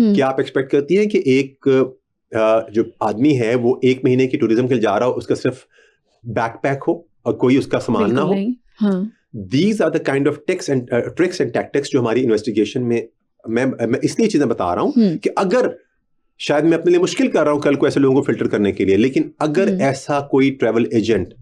क्या आप एक्सपेक्ट करती हैं कि एक जो आदमी है वो 1 महीने की टूरिज्म के लिए जा रहा हो, उसका सिर्फ बैकपैक हो और कोई उसका सामान ना हो? These are the kind of tricks and tactics जो हमारी इन्वेस्टिगेशन में मैं इसलिए चीजें बता रहा हूं कि अगर शायद मैं अपने लिए मुश्किल कर रहा हूं कल को ऐसे लोगों को फिल्टर करने के लिए, लेकिन अगर ऐसा कोई ट्रैवल एजेंट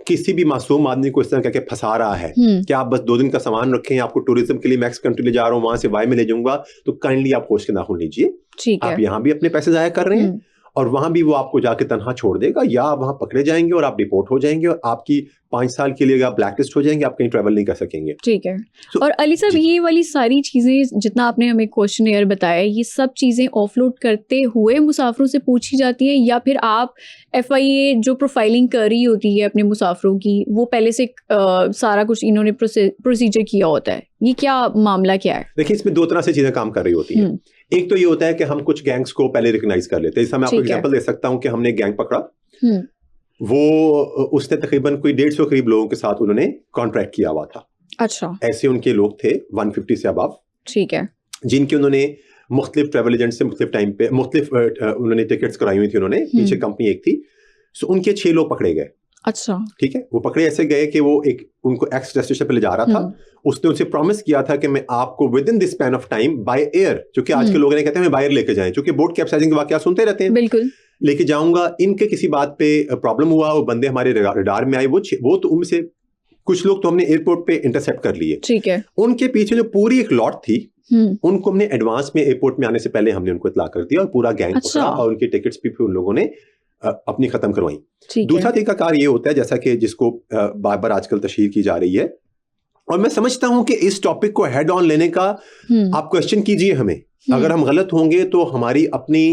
किसी भी मासूम आदमी को इस तरह करके फंसा रहा है कि आप बस 2 दिन का सामान रखें, आपको टूरिज्म के लिए मैक्स कंट्री ले जा रहा हूं, वहां से वाई में ले जाऊंगा, तो काइंडली आप होश के नाखून लीजिए। आप यहाँ भी अपने पैसे जाया कर रहे हैं और वहां भी वो आपको जाके तनहा छोड़ देगा, या आप वहां पकड़े जाएंगे और आप डिपोर्ट हो जाएंगे और आपकी 5 साल के लिए आप ब्लैकलिस्ट हो जाएंगे, आप कहीं ट्रैवल नहीं कर सकेंगे। ठीक है। और अली साहब, ये वाली सारी चीजें जितना आपने हमें क्वेश्चनेयर बताया, ये सब चीजें ऑफलोड करते हुए मुसाफिरों से पूछी जाती हैं, या फिर आप FIA जो प्रोफाइलिंग कर रही होती है अपने मुसाफिरों की, वो पहले से सारा कुछ इन्होंने प्रोसीजर किया होता है? ये क्या मामला क्या है? देखिए, इसमें 2 तरह से चीजें काम कर रही होती है। एक तो ये होता है कि हम कुछ गैंग्स को पहले रिकॉग्नाइज कर लेते हैं। जैसे मैं आपको एग्जांपल दे सकता हूं कि हमने एक गैंग पकड़ा, वो उसने तकरीबन कोई 150 करीब लोगों के साथ उन्होंने कॉन्ट्रैक्ट किया हुआ था। अच्छा। ऐसे उनके लोग थे 150 से अबव, ठीक है, जिनके उन्होंने मुख्तलिफ ट्रैवल एजेंट से मुख्तलिफ टाइम पे उन्होंने टिकट्स कराई हुई थी उन्होंने, पीछे कंपनी एक थी, सो उनके 6 लोग पकड़े गए। अच्छा, ठीक है। वो पकड़े ऐसे गए कि वो एक उनको एक्स डेस्टिनेशन पे ले जा रहा था, उसने उनसे प्रॉमिस किया था कि मैं आपको with in this span of time by air, क्योंकि आज के लोग कहते हैं बाय एयर लेके जाएं, क्योंकि बोट कैप्साइजिंग के वाकया सुनते रहते हैं, बिल्कुल लेके जाऊंगा। इनके किसी बात पे प्रॉब्लम हुआ, वो बंदे हमारे रडार में आए, वो तो उनसे कुछ लोग तो हमने एयरपोर्ट पे इंटरसेप्ट कर लिए। ठीक है। उनके पीछे जो पूरी एक लॉट थी, उनको हमने एडवांस में एयरपोर्ट में आने से पहले हमने उनको इतला कर दिया और पूरा गैंग पकड़ा और उनकी टिकट्स भी उन लोगों ने अपनी खत्म करवाई। दूसरा तरीकाकार ये होता है, जैसा कि जिसको बार बार आजकल तशहीर की जा रही है, और मैं समझता हूं कि इस टॉपिक को हेड ऑन लेने का आप क्वेश्चन कीजिए हमें। अगर हम गलत होंगे तो हमारी अपनी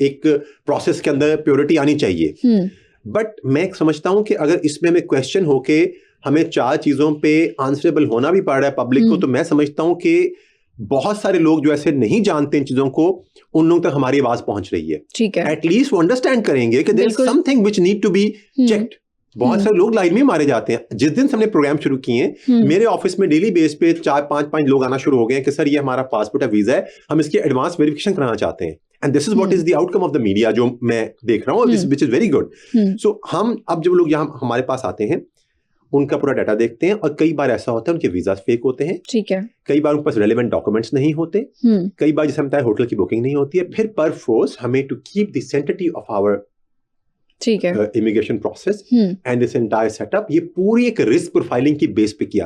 एक प्रोसेस के अंदर प्योरिटी आनी चाहिए, बट मैं समझता हूं कि अगर इसमें हमें क्वेश्चन होके हमें 4 चीजों पे आंसरेबल होना भी पड़ रहा है पब्लिक को, तो मैं समझता हूं कि बहुत सारे लोग जो ऐसे नहीं जानते इन चीजों को, उन लोगों तक हमारी आवाज पहुंच रही है। ठीक है। एटलीस्ट वो अंडरस्टैंड करेंगे कि there is something which need to be checked. बहुत सारे लोग लाइन में मारे जाते हैं। जिस दिन से हमने प्रोग्राम शुरू किए हैं, मेरे ऑफिस में डेली बेस पे 4-5 लोग आना शुरू हो गए हैं कि सर ये हमारा पासपोर्ट है, वीजा है, हम इसकी एडवांस वेरिफिकेशन कराना चाहते हैं। And this is what is the outcome of the media, जो मैं देख रहा हूँ, व्हिच इज वेरी गुड। सो हम अब जब लोग यहाँ हमारे पास आते हैं, उनका पूरा डाटा देखते हैं, और कई बार ऐसा होता है उनके वीजा फेक होते हैं। ठीक है। कई बार उनके पास रेलेवेंट डॉक्यूमेंट्स नहीं होते, कई बार जैसे हम बताया होटल की बुकिंग नहीं होती है। फिर पर फोर्स हमें to keep the sensitivity of our immigration process and this entire setup, ये पूरी एक रिस्क प्रोफाइलिंग की बेस पे किया जाता है।